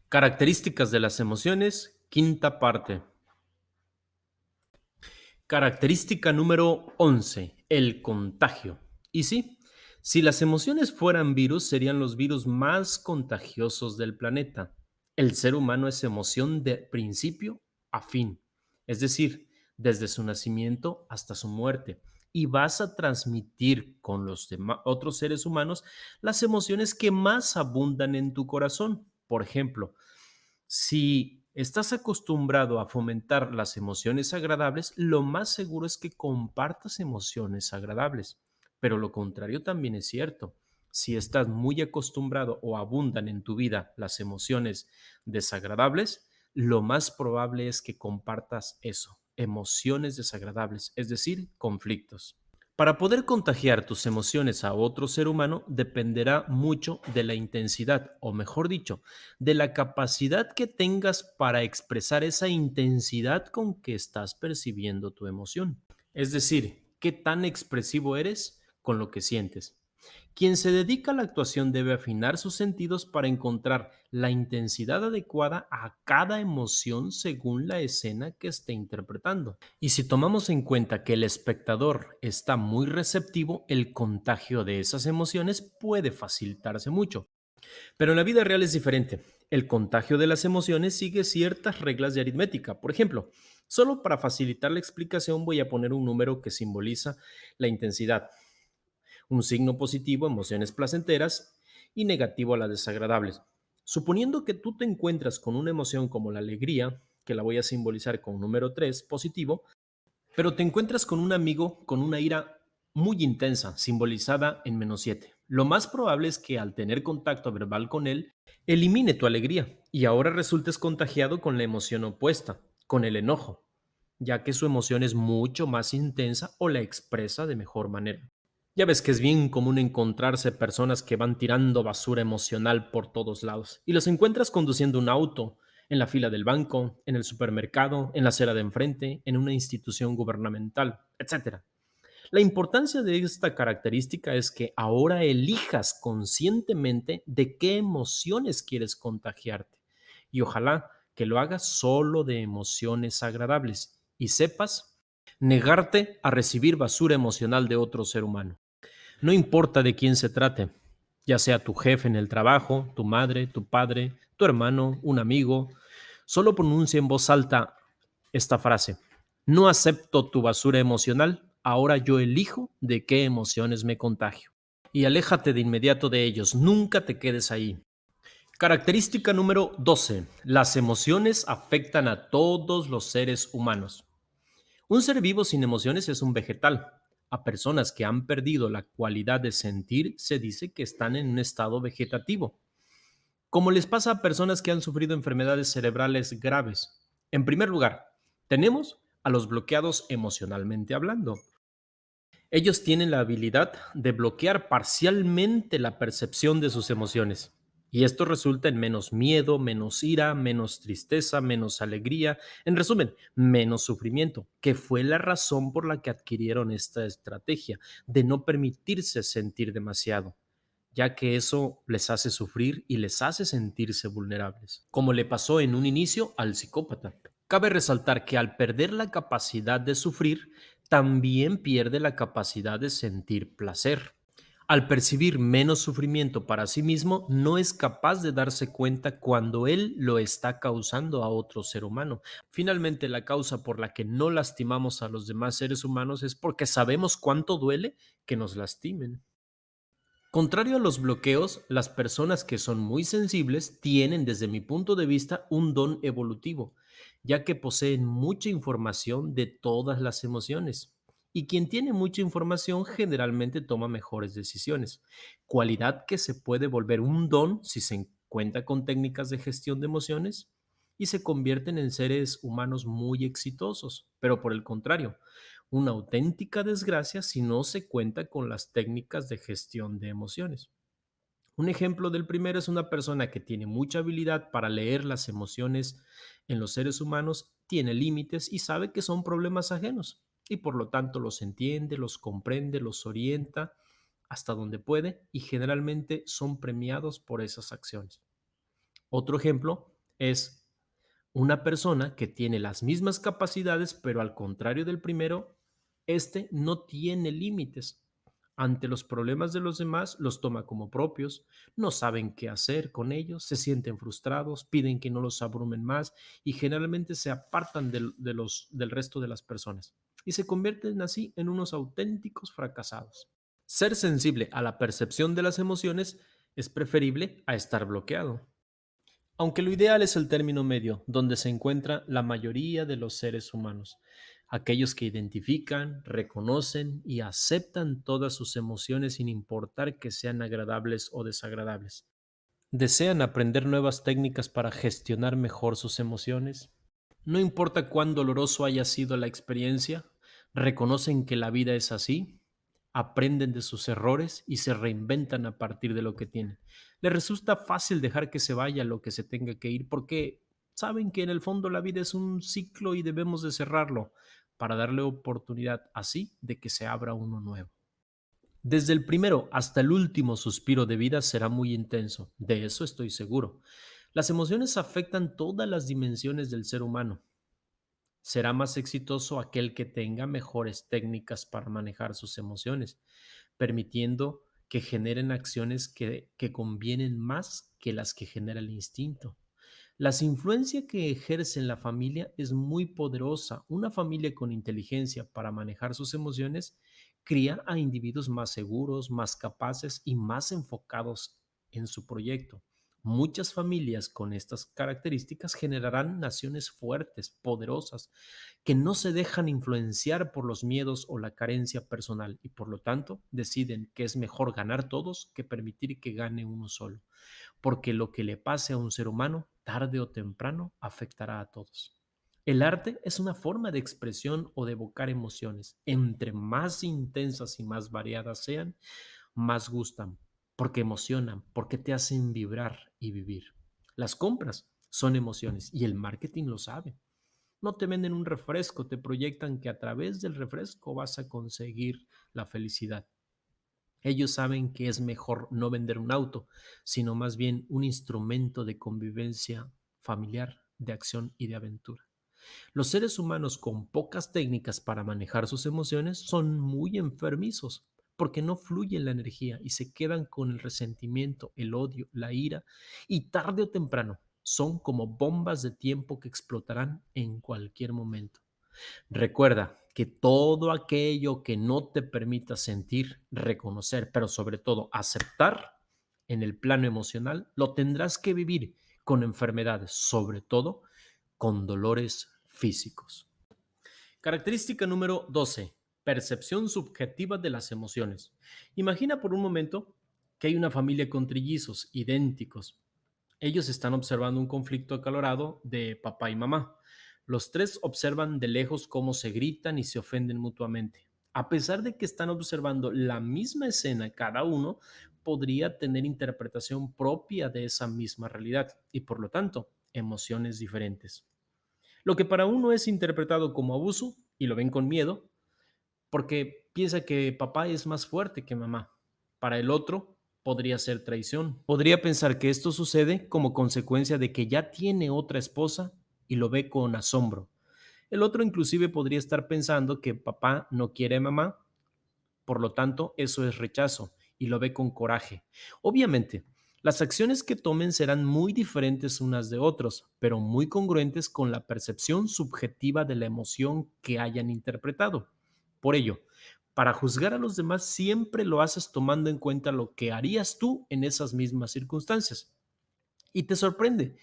Características de las emociones, quinta parte. Característica número 11, el contagio. Y sí, si las emociones fueran virus, serían los virus más contagiosos del planeta. El ser humano es emoción de principio a fin, es decir, desde su nacimiento hasta su muerte. Y vas a transmitir con los otros seres humanos las emociones que más abundan en tu corazón. Por ejemplo, si estás acostumbrado a fomentar las emociones agradables, lo más seguro es que compartas emociones agradables. Pero lo contrario también es cierto. Si estás muy acostumbrado o abundan en tu vida las emociones desagradables, lo más probable es que compartas eso, emociones desagradables, es decir, conflictos. Para poder contagiar tus emociones a otro ser humano dependerá mucho de la intensidad, o mejor dicho, de la capacidad que tengas para expresar esa intensidad con que estás percibiendo tu emoción. Es decir, qué tan expresivo eres con lo que sientes. Quien se dedica a la actuación debe afinar sus sentidos para encontrar la intensidad adecuada a cada emoción según la escena que esté interpretando. Y si tomamos en cuenta que el espectador está muy receptivo, el contagio de esas emociones puede facilitarse mucho. Pero en la vida real es diferente. El contagio de las emociones sigue ciertas reglas de aritmética. Por ejemplo, solo para facilitar la explicación voy a poner un número que simboliza la intensidad. Un signo positivo, emociones placenteras, y negativo a las desagradables. Suponiendo que tú te encuentras con una emoción como la alegría, que la voy a simbolizar con un número 3 positivo, pero te encuentras con un amigo con una ira muy intensa, simbolizada en -7. Lo más probable es que al tener contacto verbal con él, elimine tu alegría y ahora resultes contagiado con la emoción opuesta, con el enojo, ya que su emoción es mucho más intensa o la expresa de mejor manera. Ya ves que es bien común encontrarse personas que van tirando basura emocional por todos lados y los encuentras conduciendo un auto, en la fila del banco, en el supermercado, en la acera de enfrente, en una institución gubernamental, etcétera. La importancia de esta característica es que ahora elijas conscientemente de qué emociones quieres contagiarte y ojalá que lo hagas solo de emociones agradables y sepas negarte a recibir basura emocional de otro ser humano. No importa de quién se trate, ya sea tu jefe en el trabajo, tu madre, tu padre, tu hermano, un amigo, solo pronuncia en voz alta esta frase: no acepto tu basura emocional, ahora yo elijo de qué emociones me contagio. Y aléjate de inmediato de ellos, nunca te quedes ahí. Característica número 12. Las emociones afectan a todos los seres humanos. Un ser vivo sin emociones es un vegetal. A personas que han perdido la cualidad de sentir se dice que están en un estado vegetativo, como les pasa a personas que han sufrido enfermedades cerebrales graves. En primer lugar, tenemos a los bloqueados emocionalmente hablando. Ellos tienen la habilidad de bloquear parcialmente la percepción de sus emociones. Y esto resulta en menos miedo, menos ira, menos tristeza, menos alegría, en resumen, menos sufrimiento, que fue la razón por la que adquirieron esta estrategia de no permitirse sentir demasiado, ya que eso les hace sufrir y les hace sentirse vulnerables, como le pasó en un inicio al psicópata. Cabe resaltar que al perder la capacidad de sufrir, también pierde la capacidad de sentir placer. Al percibir menos sufrimiento para sí mismo, no es capaz de darse cuenta cuando él lo está causando a otro ser humano. Finalmente, la causa por la que no lastimamos a los demás seres humanos es porque sabemos cuánto duele que nos lastimen. Contrario a los bloqueos, las personas que son muy sensibles tienen, desde mi punto de vista, un don evolutivo, ya que poseen mucha información de todas las emociones. Y quien tiene mucha información generalmente toma mejores decisiones, cualidad que se puede volver un don si se cuenta con técnicas de gestión de emociones y se convierten en seres humanos muy exitosos. Pero por el contrario, una auténtica desgracia si no se cuenta con las técnicas de gestión de emociones. Un ejemplo del primero es una persona que tiene mucha habilidad para leer las emociones en los seres humanos, tiene límites y sabe que son problemas ajenos y por lo tanto los entiende, los comprende, los orienta hasta donde puede y generalmente son premiados por esas acciones. Otro ejemplo Es una persona que tiene las mismas capacidades, pero al contrario del primero, este no tiene límites. Ante los problemas de los demás, los toma como propios, no saben qué hacer con ellos, se sienten frustrados, piden que no los abrumen más y generalmente se apartan del resto de las personas y se convierten así en unos auténticos fracasados. Ser sensible a la percepción de las emociones es preferible a estar bloqueado. Aunque lo ideal es el término medio, donde se encuentra la mayoría de los seres humanos, aquellos que identifican, reconocen y aceptan todas sus emociones sin importar que sean agradables o desagradables. ¿Desean aprender nuevas técnicas para gestionar mejor sus emociones? No importa cuán doloroso haya sido la experiencia, reconocen que la vida es así, aprenden de sus errores y se reinventan a partir de lo que tienen. Les resulta fácil dejar que se vaya lo que se tenga que ir porque saben que en el fondo la vida es un ciclo y debemos de cerrarlo para darle oportunidad así de que se abra uno nuevo. Desde el primero hasta el último suspiro de vida será muy intenso, de eso estoy seguro. Las emociones afectan todas las dimensiones del ser humano. Será más exitoso aquel que tenga mejores técnicas para manejar sus emociones, permitiendo que generen acciones que convienen más que las que genera el instinto. La influencia que ejerce en la familia es muy poderosa. Una familia con inteligencia para manejar sus emociones cría a individuos más seguros, más capaces y más enfocados en su proyecto. Muchas familias con estas características generarán naciones fuertes, poderosas, que no se dejan influenciar por los miedos o la carencia personal y por lo tanto deciden que es mejor ganar todos que permitir que gane uno solo, porque lo que le pase a un ser humano, tarde o temprano, afectará a todos. El arte es una forma de expresión o de evocar emociones. Entre más intensas y más variadas sean, más gustan, porque emocionan, porque te hacen vibrar y vivir. Las compras son emociones y el marketing lo sabe. No te venden un refresco, te proyectan que a través del refresco vas a conseguir la felicidad. Ellos saben que es mejor no vender un auto, sino más bien un instrumento de convivencia familiar, de acción y de aventura. Los seres humanos con pocas técnicas para manejar sus emociones son muy enfermizos porque no fluye la energía y se quedan con el resentimiento, el odio, la ira y tarde o temprano son como bombas de tiempo que explotarán en cualquier momento. Recuerda que todo aquello que no te permita sentir, reconocer, pero sobre todo aceptar en el plano emocional, lo tendrás que vivir con enfermedades, sobre todo con dolores físicos. Característica número 12. Percepción subjetiva de las emociones. Imagina por un momento que hay una familia con trillizos idénticos. Ellos están observando un conflicto acalorado de papá y mamá. Los tres observan de lejos cómo se gritan y se ofenden mutuamente. A pesar de que están observando la misma escena, cada uno podría tener interpretación propia de esa misma realidad y por lo tanto emociones diferentes. Lo que para uno es interpretado como abuso y lo ven con miedo porque piensa que papá es más fuerte que mamá. Para el otro podría ser traición. Podría pensar que esto sucede como consecuencia de que ya tiene otra esposa y lo ve con asombro. El otro inclusive podría estar pensando que papá no quiere a mamá, por lo tanto eso es rechazo y lo ve con coraje. Obviamente, las acciones que tomen serán muy diferentes unas de otros, pero muy congruentes con la percepción subjetiva de la emoción que hayan interpretado. Por ello, para juzgar a los demás siempre lo haces tomando en cuenta lo que harías tú en esas mismas circunstancias. Y te sorprende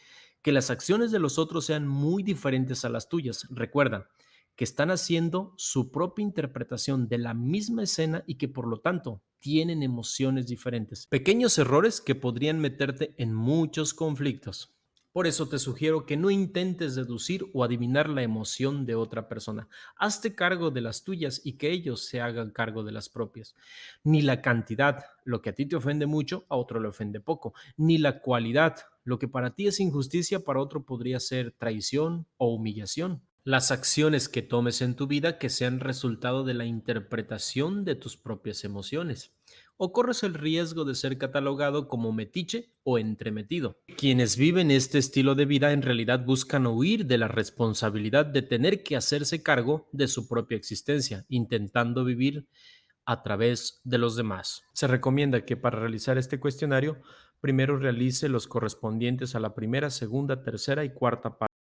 que las acciones de los otros sean muy diferentes a las tuyas. Recuerda que están haciendo su propia interpretación de la misma escena y que por lo tanto tienen emociones diferentes. Pequeños errores que podrían meterte en muchos conflictos. Por eso te sugiero que no intentes deducir o adivinar la emoción de otra persona. Hazte cargo de las tuyas y que ellos se hagan cargo de las propias. Ni la cantidad, lo que a ti te ofende mucho, a otro le ofende poco. Ni la cualidad, lo que para ti es injusticia, para otro podría ser traición o humillación. Las acciones que tomes en tu vida que sean resultado de la interpretación de tus propias emociones. o corres el riesgo de ser catalogado como metiche o entremetido. Quienes viven este estilo de vida en realidad buscan huir de la responsabilidad de tener que hacerse cargo de su propia existencia, intentando vivir a través de los demás. Se recomienda que para realizar este cuestionario, primero realice los correspondientes a la primera, segunda, tercera y cuarta parte